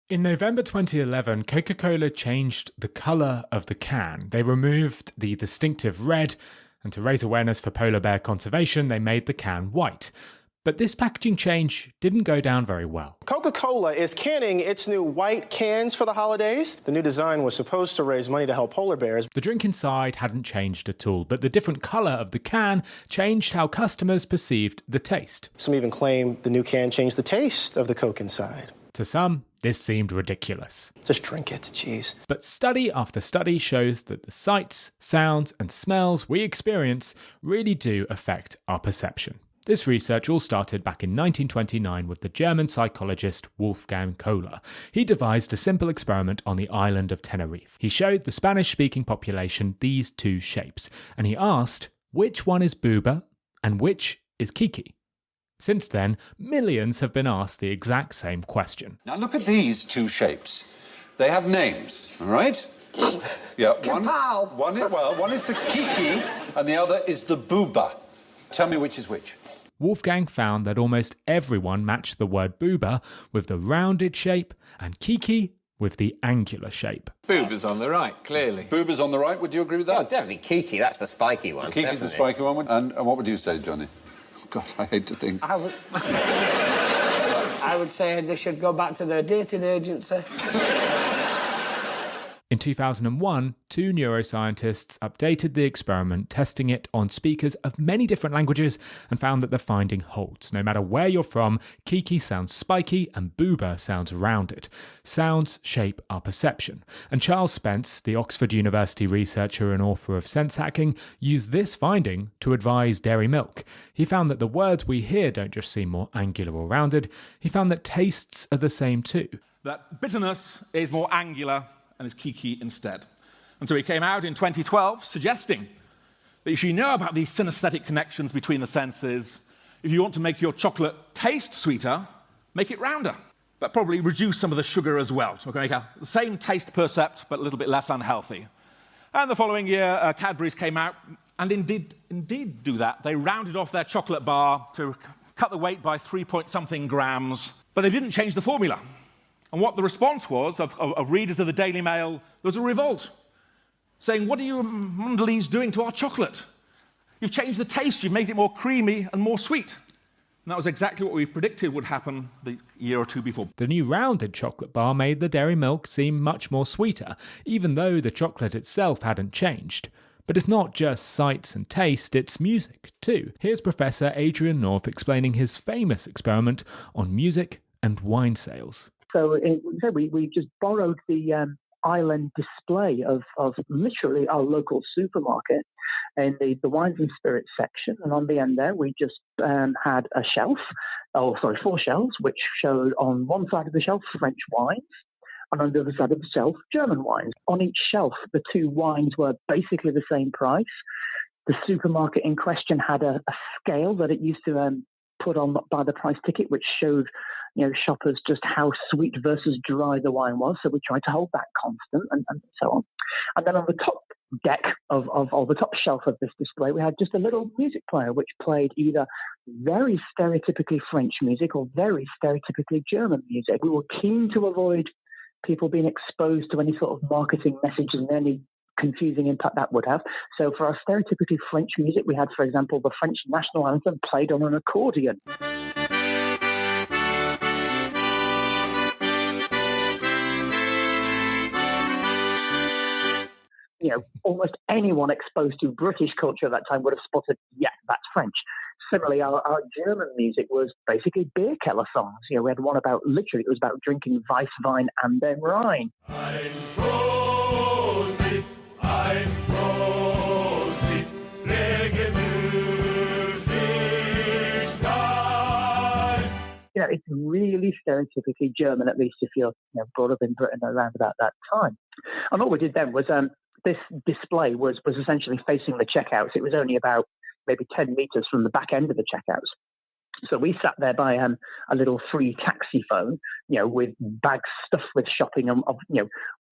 In November 2011, Coca-Cola changed the colour of the can. They removed the distinctive red, and to raise awareness for polar bear conservation, they made the can white. But this packaging change didn't go down very well. Coca-Cola is canning its new white cans for the holidays. The new design was supposed to raise money to help polar bears. The drink inside hadn't changed at all, but the different colour of the can changed how customers perceived the taste. Some even claim the new can changed the taste of the Coke inside. To some, this seemed ridiculous. Just drink it, jeez. But study after study shows that the sights, sounds, and smells we experience really do affect our perception. This research all started back in 1929 with the German psychologist Wolfgang Kohler. He devised a simple experiment on the island of Tenerife. He showed the Spanish-speaking population these two shapes, and he asked which one is Buba and which is Kiki. Since then, millions have been asked the exact same question. Now look at these two shapes. They have names, all right? Yeah, one is the Kiki and the other is the Buba. Tell me which is which. Wolfgang found that almost everyone matched the word Buba with the rounded shape and Kiki with the angular shape. Buba's on the right, clearly. Buba's on the right, would you agree with that? Oh, definitely Kiki, that's the spiky one. Kiki's definitely. the spiky one, and what would you say, Johnny? God, I hate to think. I would say they should go back to their dating agency. In 2001, two neuroscientists updated the experiment, testing it on speakers of many different languages, and found that the finding holds. No matter where you're from, Kiki sounds spiky and Buba sounds rounded. Sounds shape our perception. And Charles Spence, the Oxford University researcher and author of Sensehacking, used this finding to advise dairy milk. He found that the words we hear don't just seem more angular or rounded. He found that tastes are the same too. That bitterness is more angular and is Kiki instead. And so he came out in 2012 suggesting that if you know about these synesthetic connections between the senses, if you want to make your chocolate taste sweeter, make it rounder, but probably reduce some of the sugar as well. So we're going to make the same taste percept, but a little bit less unhealthy. And the following year, Cadbury's came out and indeed do that. They rounded off their chocolate bar to cut the weight by 3-point-something grams, but they didn't change the formula. And what the response was of readers of the Daily Mail, there was a revolt, saying, what are you Mondelez doing to our chocolate? You've changed the taste, you've made it more creamy and more sweet. And that was exactly what we predicted would happen the year or two before. The new rounded chocolate bar made the dairy milk seem much more sweeter, even though the chocolate itself hadn't changed. But it's not just sights and taste, it's music too. Here's Professor Adrian North explaining his famous experiment on music and wine sales. So we just borrowed the island display of literally our local supermarket in the wines and spirits section. And on the end there, we just had a shelf, 4 shelves, which showed on one side of the shelf French wines, and on the other side of the shelf German wines. On each shelf, the two wines were basically the same price. The supermarket in question had a scale that it used to put on by the price ticket, which showed shoppers just how sweet versus dry the wine was. So we tried to hold that constant and so on. And then on the top deck of the top shelf of this display, we had just a little music player which played either very stereotypically French music or very stereotypically German music. We were keen to avoid people being exposed to any sort of marketing messages and any confusing impact that would have. So for our stereotypically French music, we had, for example, the French national anthem played on an accordion. Almost anyone exposed to British culture at that time would have spotted, yeah, that's French. Similarly, our German music was basically beer keller songs. We had one about, literally, it was about drinking Weisswein and then Rhine. Ein Prosit, der Gemütlichkeit. It's really stereotypically German, at least if you're brought up in Britain around about that time. And what we did then was this display was essentially facing the checkouts. It was only about maybe 10 meters from the back end of the checkouts. So we sat there by a little free taxi phone, with bags stuffed with shopping,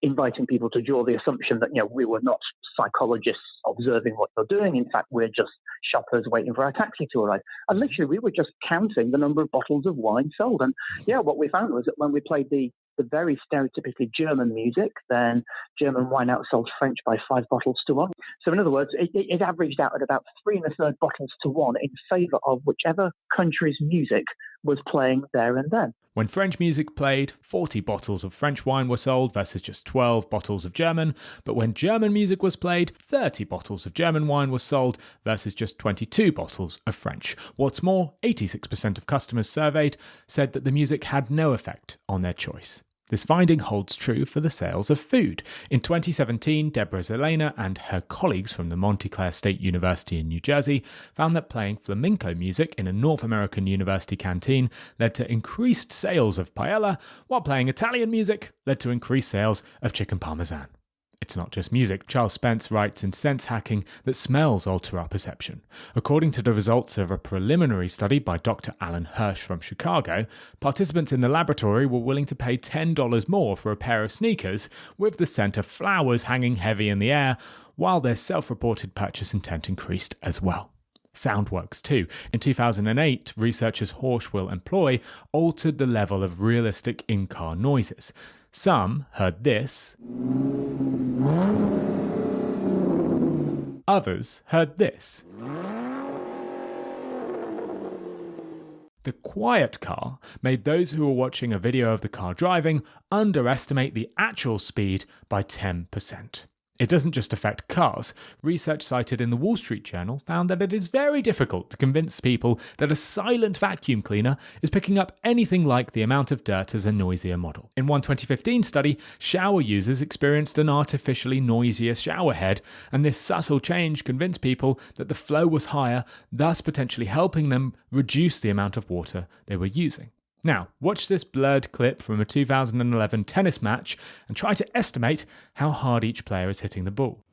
inviting people to draw the assumption that, we were not psychologists observing what they're doing. In fact, we're just shoppers waiting for our taxi to arrive. And literally, we were just counting the number of bottles of wine sold. And what we found was that when we played the the very stereotypically German music, then German wine outsold French by 5 bottles to 1. So in other words, it averaged out at about 3 1/3 bottles to 1 in favour of whichever country's music was playing there and then. When French music played, 40 bottles of French wine were sold versus just 12 bottles of German, but when German music was played, 30 bottles of German wine was sold versus just 22 bottles of French. What's more, 86% of customers surveyed said that the music had no effect on their choice. This finding holds true for the sales of food. In 2017, Deborah Zelena and her colleagues from the Montclair State University in New Jersey found that playing flamenco music in a North American university canteen led to increased sales of paella, while playing Italian music led to increased sales of chicken parmesan. It's not just music. Charles Spence writes in Sense Hacking that smells alter our perception. According to the results of a preliminary study by Dr. Alan Hirsch from Chicago, participants in the laboratory were willing to pay $10 more for a pair of sneakers with the scent of flowers hanging heavy in the air, while their self-reported purchase intent increased as well. Sound works too. In 2008, researchers Horschel and Ploy altered the level of realistic in-car noises. Some heard this. Others heard this. The quiet car made those who were watching a video of the car driving underestimate the actual speed by 10%. It doesn't just affect cars. Research cited in the Wall Street Journal found that it is very difficult to convince people that a silent vacuum cleaner is picking up anything like the amount of dirt as a noisier model. In one 2015 study, shower users experienced an artificially noisier shower head, and this subtle change convinced people that the flow was higher, thus potentially helping them reduce the amount of water they were using. Now, watch this blurred clip from a 2011 tennis match and try to estimate how hard each player is hitting the ball.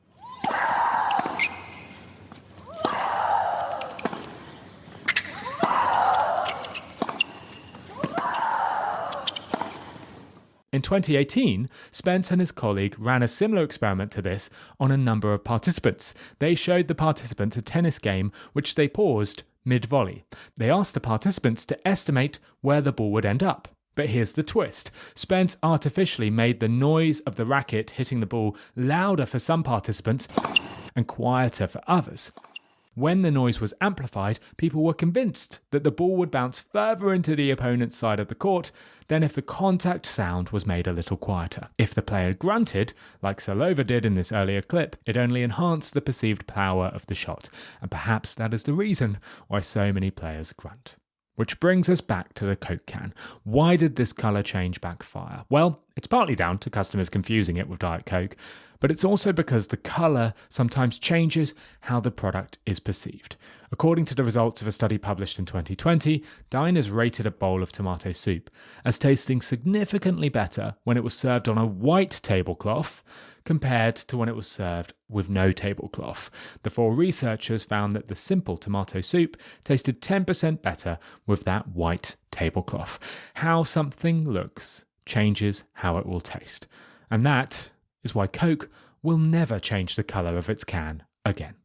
In 2018, Spence and his colleague ran a similar experiment to this on a number of participants. They showed the participants a tennis game which they paused mid-volley. They asked the participants to estimate where the ball would end up. But here's the twist. Spence artificially made the noise of the racket hitting the ball louder for some participants and quieter for others. When the noise was amplified, people were convinced that the ball would bounce further into the opponent's side of the court than if the contact sound was made a little quieter. If the player grunted, like Solova did in this earlier clip, it only enhanced the perceived power of the shot, and perhaps that is the reason why so many players grunt. Which brings us back to the Coke can. Why did this colour change backfire? Well, it's partly down to customers confusing it with Diet Coke, but it's also because the colour sometimes changes how the product is perceived. According to the results of a study published in 2020, diners rated a bowl of tomato soup as tasting significantly better when it was served on a white tablecloth compared to when it was served with no tablecloth. The 4 researchers found that the simple tomato soup tasted 10% better with that white tablecloth. How something looks changes how it will taste. And that is why Coke will never change the colour of its can again.